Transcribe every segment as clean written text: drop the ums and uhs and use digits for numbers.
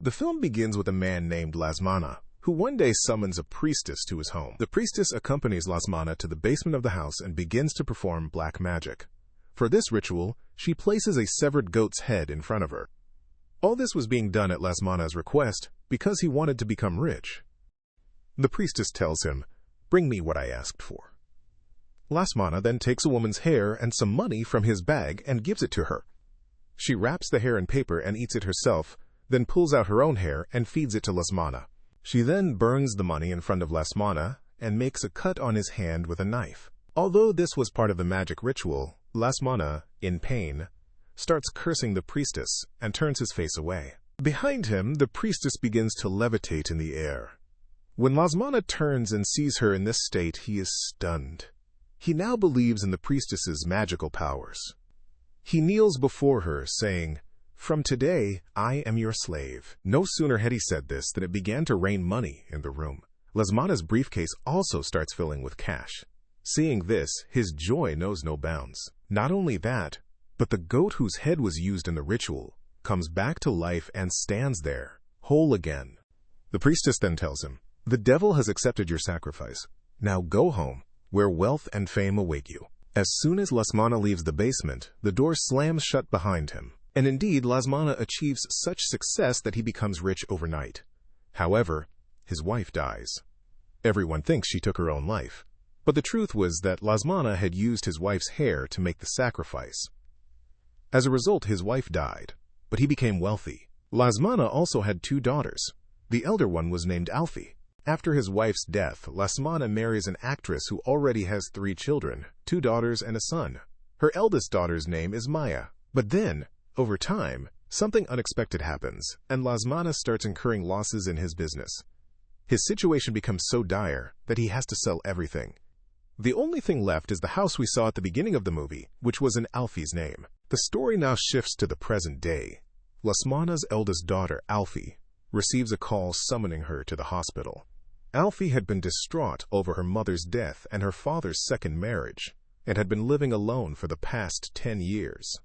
The film begins with a man named Lasmana, who one day summons a priestess to his home. The priestess accompanies Lasmana to the basement of the house and begins to perform black magic. For this ritual, she places a severed goat's head in front of her. All this was being done at Lasmana's request because he wanted to become rich. The priestess tells him, "Bring me what I asked for." Lasmana then takes a woman's hair and some money from his bag and gives it to her. She wraps the hair in paper and eats it herself, then pulls out her own hair and feeds it to Lasmana. She then burns the money in front of Lasmana and makes a cut on his hand with a knife. Although this was part of the magic ritual, Lasmana, in pain, starts cursing the priestess and turns his face away. Behind him, the priestess begins to levitate in the air. When Lasmana turns and sees her in this state, he is stunned. He now believes in the priestess's magical powers. He kneels before her, saying, "From today, I am your slave." No sooner had he said this than it began to rain money in the room. Lasmana's briefcase also starts filling with cash. Seeing this, his joy knows no bounds. Not only that, but the goat whose head was used in the ritual comes back to life and stands there, whole again. The priestess then tells him, "The devil has accepted your sacrifice. Now go home, where wealth and fame await you." As soon as Lasmana leaves the basement, the door slams shut behind him. And indeed, Lasmana achieves such success that he becomes rich overnight. However, his wife dies. Everyone thinks she took her own life, but the truth was that Lasmana had used his wife's hair to make the sacrifice. As a result, his wife died, but he became wealthy. Lasmana also had 2 daughters. The elder one was named Alfie. After his wife's death, Lasmana marries an actress who already has 3 children, 2 daughters and a son. Her eldest daughter's name is Maya. But then, over time, something unexpected happens, and Lasmana starts incurring losses in his business. His situation becomes so dire that he has to sell everything. The only thing left is the house we saw at the beginning of the movie, which was in Alfie's name. The story now shifts to the present day. Lasmana's eldest daughter, Alfie, receives a call summoning her to the hospital. Alfie had been distraught over her mother's death and her father's second marriage, and had been living alone for the past 10 years.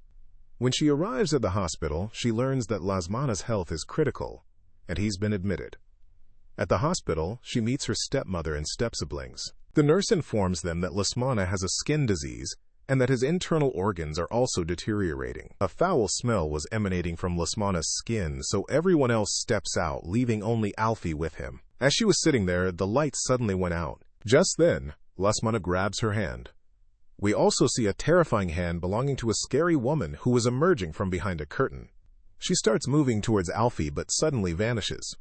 When she arrives at the hospital, she learns that Lasmana's health is critical, and he's been admitted. At the hospital, she meets her stepmother and step-siblings. The nurse informs them that Lasmana has a skin disease and that his internal organs are also deteriorating. A foul smell was emanating from Lasmana's skin, so everyone else steps out, leaving only Alfie with him. As she was sitting there, the lights suddenly went out. Just then, Lasmana grabs her hand. We also see a terrifying hand belonging to a scary woman who was emerging from behind a curtain. She starts moving towards Alfie but suddenly vanishes.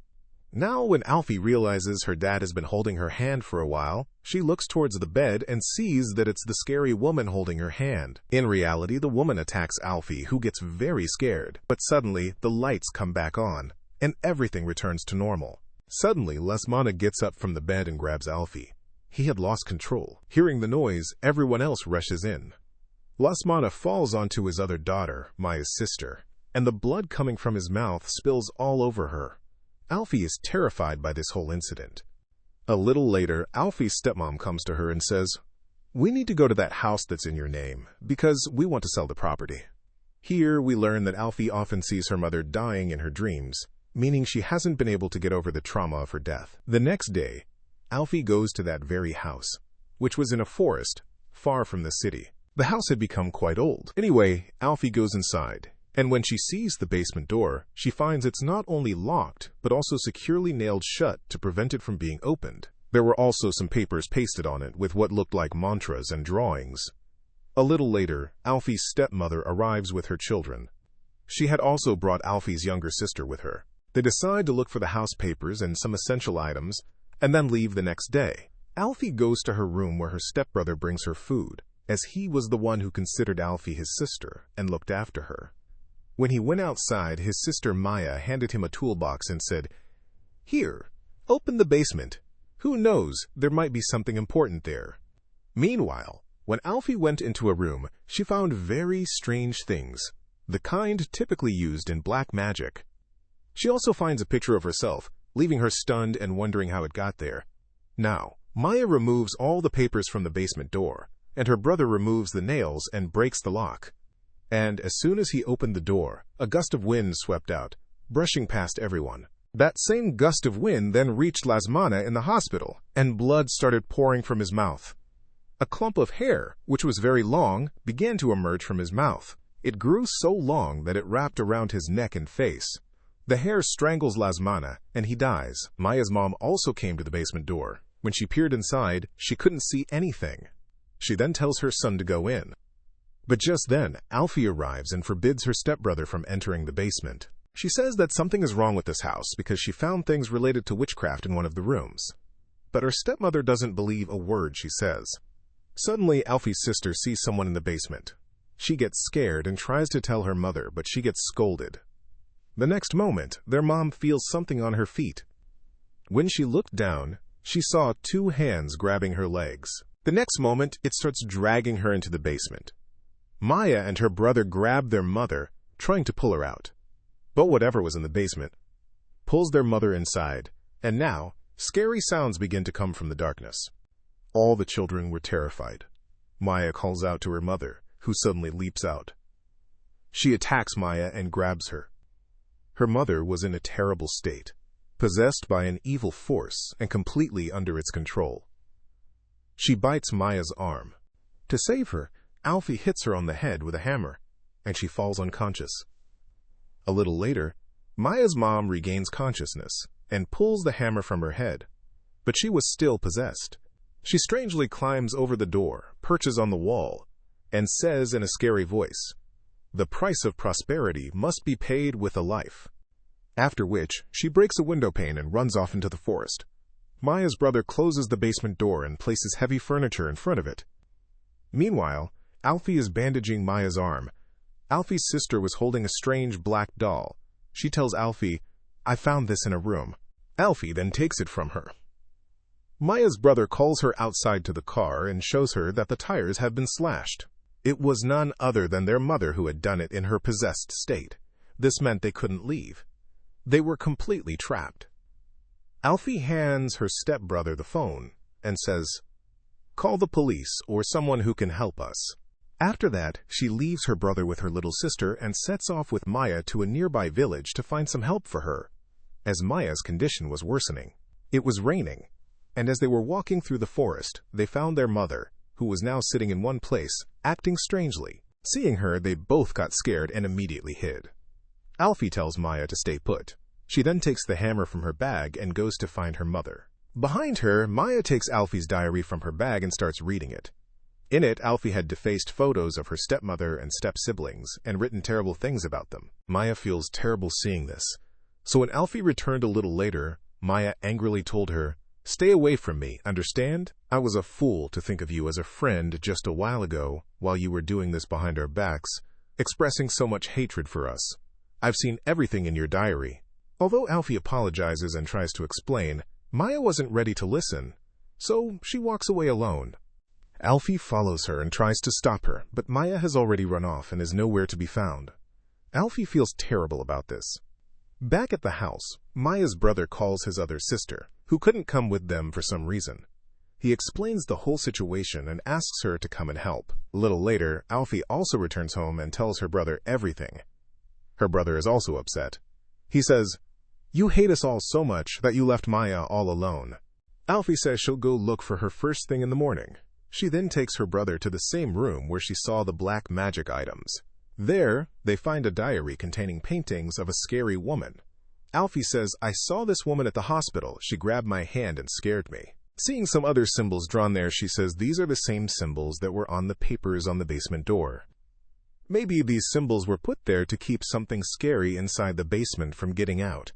Now, when Alfie realizes her dad has been holding her hand for a while, she looks towards the bed and sees that it's the scary woman holding her hand. In reality, the woman attacks Alfie, who gets very scared. But suddenly, the lights come back on, and everything returns to normal. Suddenly, Lasmana gets up from the bed and grabs Alfie. He had lost control. Hearing the noise, everyone else rushes in. Lasmana falls onto his other daughter, Maya's sister, and the blood coming from his mouth spills all over her. Alfie is terrified by this whole incident. A little later, Alfie's stepmom comes to her and says, "We need to go to that house that's in your name, because we want to sell the property." Here, we learn that Alfie often sees her mother dying in her dreams, meaning she hasn't been able to get over the trauma of her death. The next day, Alfie goes to that very house, which was in a forest, far from the city. The house had become quite old. Anyway, Alfie goes inside, and when she sees the basement door, she finds it's not only locked, but also securely nailed shut to prevent it from being opened. There were also some papers pasted on it with what looked like mantras and drawings. A little later, Alfie's stepmother arrives with her children. She had also brought Alfie's younger sister with her. They decide to look for the house papers and some essential items, and then leave the next day. Alfie goes to her room where her stepbrother brings her food, as he was the one who considered Alfie his sister and looked after her. When he went outside, his sister Maya handed him a toolbox and said, "Here, open the basement. Who knows, there might be something important there." Meanwhile, when Alfie went into a room, she found very strange things, the kind typically used in black magic. She also finds a picture of herself, leaving her stunned and wondering how it got there. Now, Maya removes all the papers from the basement door, and her brother removes the nails and breaks the lock. And as soon as he opened the door, a gust of wind swept out, brushing past everyone. That same gust of wind then reached Lasmana in the hospital, and blood started pouring from his mouth. A clump of hair, which was very long, began to emerge from his mouth. It grew so long that it wrapped around his neck and face. The hair strangles Lasmana, and he dies. Maya's mom also came to the basement door. When she peered inside, she couldn't see anything. She then tells her son to go in. But just then, Alfie arrives and forbids her stepbrother from entering the basement. She says that something is wrong with this house because she found things related to witchcraft in one of the rooms. But her stepmother doesn't believe a word she says. Suddenly, Alfie's sister sees someone in the basement. She gets scared and tries to tell her mother, but she gets scolded. The next moment, their mom feels something on her feet. When she looked down, she saw 2 hands grabbing her legs. The next moment, it starts dragging her into the basement. Maya and her brother grab their mother, trying to pull her out. But whatever was in the basement pulls their mother inside, and now, scary sounds begin to come from the darkness. All the children were terrified. Maya calls out to her mother, who suddenly leaps out. She attacks Maya and grabs her. Her mother was in a terrible state, possessed by an evil force and completely under its control. She bites Maya's arm. To save her, Alfie hits her on the head with a hammer, and she falls unconscious. A little later, Maya's mom regains consciousness and pulls the hammer from her head, but she was still possessed. She strangely climbs over the door, perches on the wall, and says in a scary voice, "The price of prosperity must be paid with a life." After which, she breaks a window pane and runs off into the forest. Maya's brother closes the basement door and places heavy furniture in front of it. Meanwhile, Alfie is bandaging Maya's arm. Alfie's sister was holding a strange black doll. She tells Alfie, "I found this in a room." Alfie then takes it from her. Maya's brother calls her outside to the car and shows her that the tires have been slashed. It was none other than their mother who had done it in her possessed state. This meant they couldn't leave. They were completely trapped. Alfie hands her stepbrother the phone and says, "Call the police or someone who can help us." After that, she leaves her brother with her little sister and sets off with Maya to a nearby village to find some help for her, as Maya's condition was worsening. It was raining, and as they were walking through the forest, they found their mother, who was now sitting in one place, acting strangely. Seeing her, they both got scared and immediately hid. Alfie tells Maya to stay put. She then takes the hammer from her bag and goes to find her mother. Behind her, Maya takes Alfie's diary from her bag and starts reading it. In it, Alfie had defaced photos of her stepmother and step-siblings and written terrible things about them. Maya feels terrible seeing this. So when Alfie returned a little later, Maya angrily told her, "Stay away from me, understand? I was a fool to think of you as a friend just a while ago while you were doing this behind our backs, expressing so much hatred for us. I've seen everything in your diary." Although Alfie apologizes and tries to explain, Maya wasn't ready to listen, so she walks away alone. Alfie follows her and tries to stop her, but Maya has already run off and is nowhere to be found. Alfie feels terrible about this. Back at the house, Maya's brother calls his other sister, who couldn't come with them for some reason. He explains the whole situation and asks her to come and help. A little later, Alfie also returns home and tells her brother everything. Her brother is also upset. He says, "You hate us all so much that you left Maya all alone." Alfie says she'll go look for her first thing in the morning. She then takes her brother to the same room where she saw the black magic items. There, they find a diary containing paintings of a scary woman. Alfie says, "I saw this woman at the hospital. She grabbed my hand and scared me." Seeing some other symbols drawn there, she says these are the same symbols that were on the papers on the basement door. Maybe these symbols were put there to keep something scary inside the basement from getting out.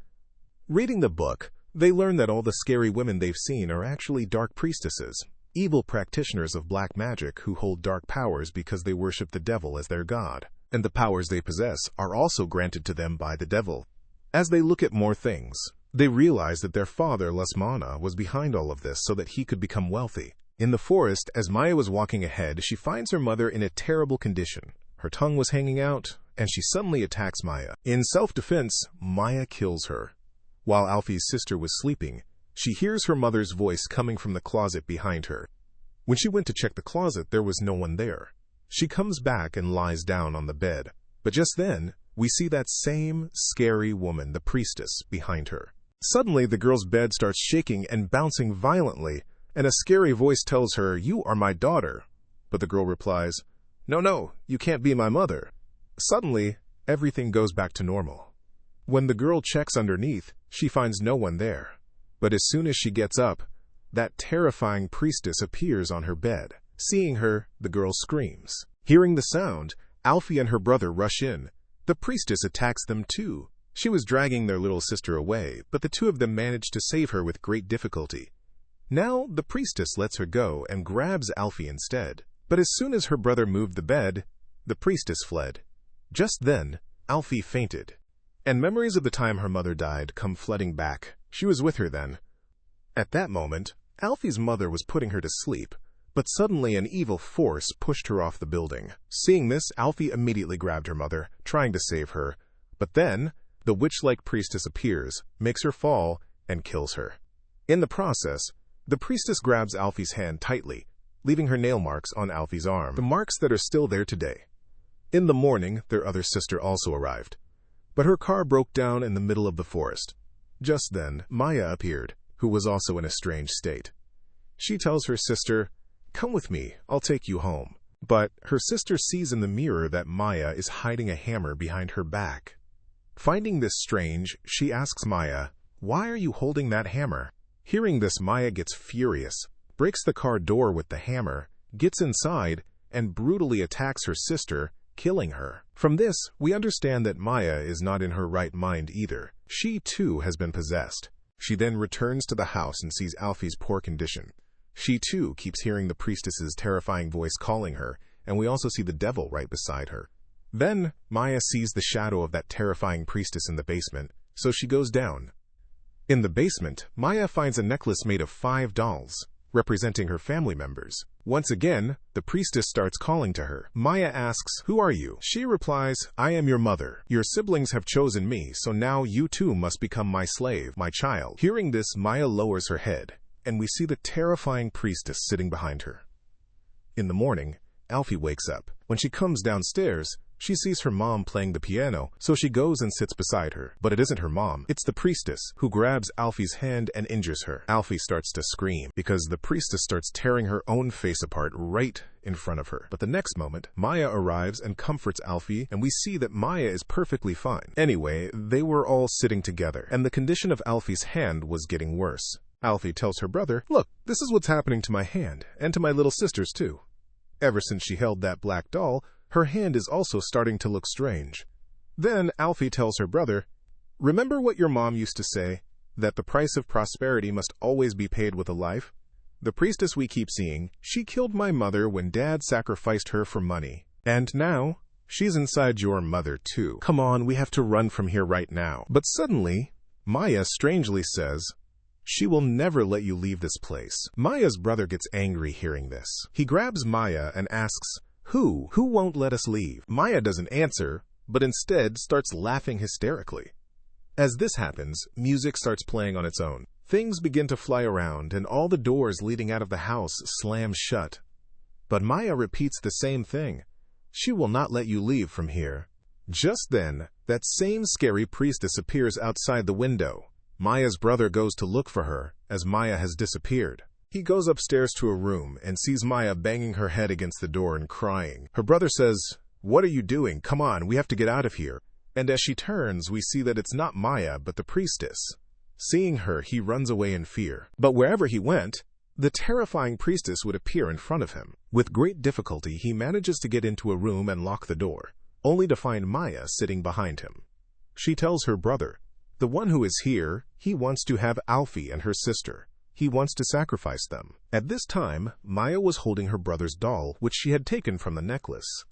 Reading the book, they learn that all the scary women they've seen are actually dark priestesses, evil practitioners of black magic who hold dark powers because they worship the devil as their god, and the powers they possess are also granted to them by the devil. As they look at more things, they realize that their father, Lasmana, was behind all of this so that he could become wealthy. In the forest, as Maya was walking ahead, she finds her mother in a terrible condition. Her tongue was hanging out, and she suddenly attacks Maya. In self-defense, Maya kills her. While Alfie's sister was sleeping, she hears her mother's voice coming from the closet behind her. When she went to check the closet, there was no one there. She comes back and lies down on the bed. But just then, we see that same scary woman, the priestess, behind her. Suddenly, the girl's bed starts shaking and bouncing violently, and a scary voice tells her, "You are my daughter." But the girl replies, "No, no, you can't be my mother." Suddenly, everything goes back to normal. When the girl checks underneath, she finds no one there. But as soon as she gets up, that terrifying priestess appears on her bed. Seeing her, the girl screams. Hearing the sound, Alfie and her brother rush in. The priestess attacks them too. She was dragging their little sister away, but the two of them manage to save her with great difficulty. Now, the priestess lets her go and grabs Alfie instead. But as soon as her brother moved the bed, the priestess fled. Just then, Alfie fainted, and memories of the time her mother died come flooding back. She was with her then. At that moment, Alfie's mother was putting her to sleep, but suddenly an evil force pushed her off the building. Seeing this, Alfie immediately grabbed her mother, trying to save her. But then, the witch-like priestess appears, makes her fall, and kills her. In the process, the priestess grabs Alfie's hand tightly, leaving her nail marks on Alfie's arm, the marks that are still there today. In the morning, their other sister also arrived, but her car broke down in the middle of the forest. Just then, Maya appeared, who was also in a strange state. She tells her sister, "Come with me, I'll take you home." But her sister sees in the mirror that Maya is hiding a hammer behind her back. Finding this strange, she asks Maya, "Why are you holding that hammer?" Hearing this, Maya gets furious, breaks the car door with the hammer, gets inside, and brutally attacks her sister, killing her. From this, we understand that Maya is not in her right mind either. She, too, has been possessed. She then returns to the house and sees Alfie's poor condition. She, too, keeps hearing the priestess's terrifying voice calling her, and we also see the devil right beside her. Then, Maya sees the shadow of that terrifying priestess in the basement, so she goes down. In the basement, Maya finds a necklace made of 5 dolls, representing her family members. Once again, the priestess starts calling to her. Maya asks, "Who are you?" She replies, "I am your mother. Your siblings have chosen me, so now you too must become my slave, my child." Hearing this, Maya lowers her head, and we see the terrifying priestess sitting behind her. In the morning, Alfie wakes up. When she comes downstairs, she sees her mom playing the piano, so she goes and sits beside her. But it isn't her mom, it's the priestess, who grabs Alfie's hand and injures her. Alfie starts to scream, because the priestess starts tearing her own face apart right in front of her. But the next moment, Maya arrives and comforts Alfie, and we see that Maya is perfectly fine. Anyway, they were all sitting together, and the condition of Alfie's hand was getting worse. Alfie tells her brother, "Look, this is what's happening to my hand, and to my little sisters too. Ever since she held that black doll, her hand is also starting to look strange." Then Alfie tells her brother, "Remember what your mom used to say, that the price of prosperity must always be paid with a life? The priestess we keep seeing, she killed my mother when Dad sacrificed her for money. And now, she's inside your mother too. Come on, we have to run from here right now." But suddenly, Maya strangely says, "She will never let you leave this place." Maya's brother gets angry hearing this. He grabs Maya and asks, Who won't let us leave?" Maya doesn't answer, but instead starts laughing hysterically. As this happens, music starts playing on its own. Things begin to fly around, and all the doors leading out of the house slam shut. But Maya repeats the same thing. "She will not let you leave from here." Just then, that same scary priestess appears outside the window. Maya's brother goes to look for her, as Maya has disappeared. He goes upstairs to a room and sees Maya banging her head against the door and crying. Her brother says, "What are you doing? Come on, we have to get out of here." And as she turns, we see that it's not Maya, but the priestess. Seeing her, he runs away in fear. But wherever he went, the terrifying priestess would appear in front of him. With great difficulty, he manages to get into a room and lock the door, only to find Maya sitting behind him. She tells her brother, "The one who is here, he wants to have Alfie and her sister. He wants to sacrifice them." At this time, Maya was holding her brother's doll, which she had taken from the necklace.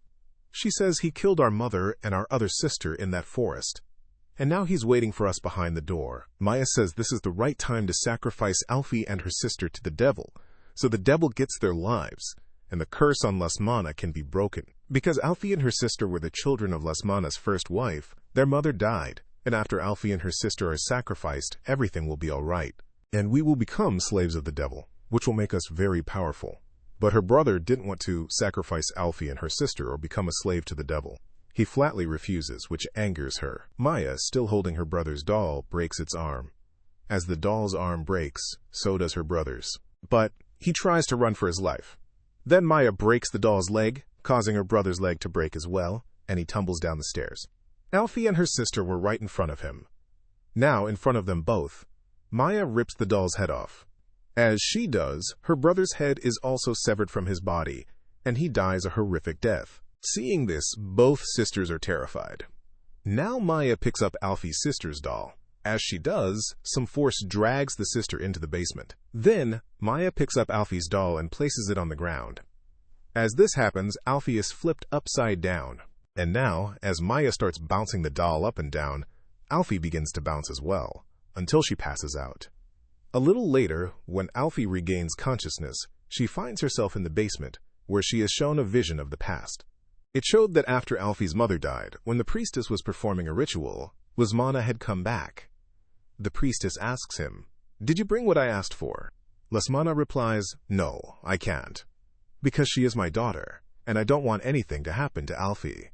She says, "He killed our mother and our other sister in that forest, and now he's waiting for us behind the door." Maya says this is the right time to sacrifice Alfie and her sister to the devil, so the devil gets their lives, and the curse on Lasmana can be broken. Because Alfie and her sister were the children of Lasmana's first wife, their mother died, and after Alfie and her sister are sacrificed, everything will be all right. And we will become slaves of the devil, which will make us very powerful. But her brother didn't want to sacrifice Alfie and her sister or become a slave to the devil. He flatly refuses, which angers her. Maya, still holding her brother's doll, breaks its arm. As the doll's arm breaks, so does her brother's. But he tries to run for his life. Then Maya breaks the doll's leg, causing her brother's leg to break as well, and he tumbles down the stairs. Alfie and her sister were right in front of him. Now, in front of them both, Maya rips the doll's head off. As she does, her brother's head is also severed from his body, and he dies a horrific death. Seeing this, both sisters are terrified. Now Maya picks up Alfie's sister's doll. As she does, some force drags the sister into the basement. Then, Maya picks up Alfie's doll and places it on the ground. As this happens, Alfie is flipped upside down. And now, as Maya starts bouncing the doll up and down, Alfie begins to bounce as well, until she passes out. A little later, when Alfie regains consciousness, she finds herself in the basement, where she is shown a vision of the past. It showed that after Alfie's mother died, when the priestess was performing a ritual, Lasmana had come back. The priestess asks him, "Did you bring what I asked for?" Lasmana replies, "No, I can't. Because she is my daughter, and I don't want anything to happen to Alfie."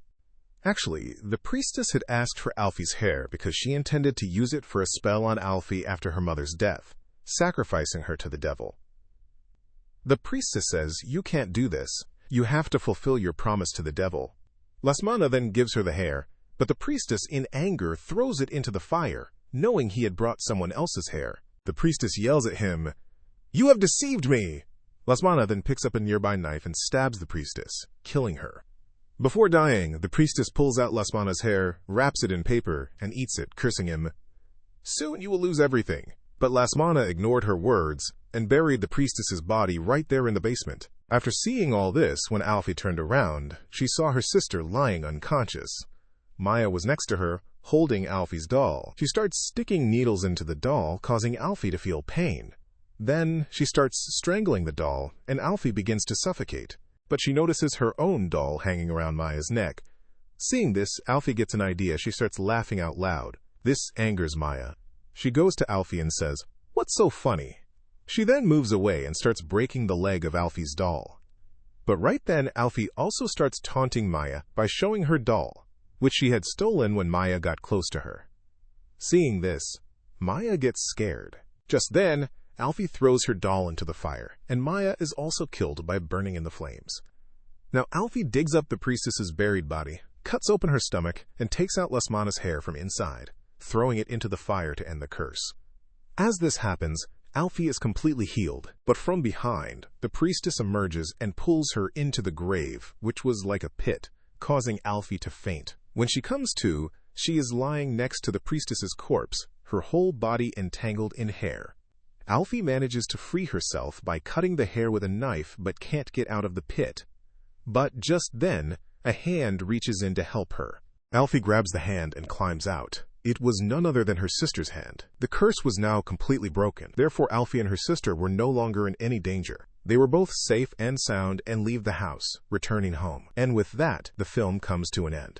Actually, the priestess had asked for Alfie's hair because she intended to use it for a spell on Alfie after her mother's death, sacrificing her to the devil. The priestess says, "You can't do this. You have to fulfill your promise to the devil." Lasmana then gives her the hair, but the priestess, in anger, throws it into the fire, knowing he had brought someone else's hair. The priestess yells at him, "You have deceived me!" Lasmana then picks up a nearby knife and stabs the priestess, killing her. Before dying, the priestess pulls out Lasmana's hair, wraps it in paper, and eats it, cursing him, "Soon you will lose everything." But Lasmana ignored her words and buried the priestess's body right there in the basement. After seeing all this, when Alfie turned around, she saw her sister lying unconscious. Maya was next to her, holding Alfie's doll. She starts sticking needles into the doll, causing Alfie to feel pain. Then she starts strangling the doll, and Alfie begins to suffocate. But she notices her own doll hanging around Maya's neck. Seeing this, Alfie gets an idea. She starts laughing out loud. This angers Maya. She goes to Alfie and says, "What's so funny?" She then moves away and starts breaking the leg of Alfie's doll. But right then, Alfie also starts taunting Maya by showing her doll, which she had stolen when Maya got close to her. Seeing this, Maya gets scared. Just then, Alfie throws her doll into the fire, and Maya is also killed by burning in the flames. Now Alfie digs up the priestess's buried body, cuts open her stomach, and takes out Lasmana's hair from inside, throwing it into the fire to end the curse. As this happens, Alfie is completely healed, but from behind, the priestess emerges and pulls her into the grave, which was like a pit, causing Alfie to faint. When she comes to, she is lying next to the priestess's corpse, her whole body entangled in hair. Alfie manages to free herself by cutting the hair with a knife but can't get out of the pit. But just then, a hand reaches in to help her. Alfie grabs the hand and climbs out. It was none other than her sister's hand. The curse was now completely broken. Therefore, Alfie and her sister were no longer in any danger. They were both safe and sound and leave the house, returning home. And with that, the film comes to an end.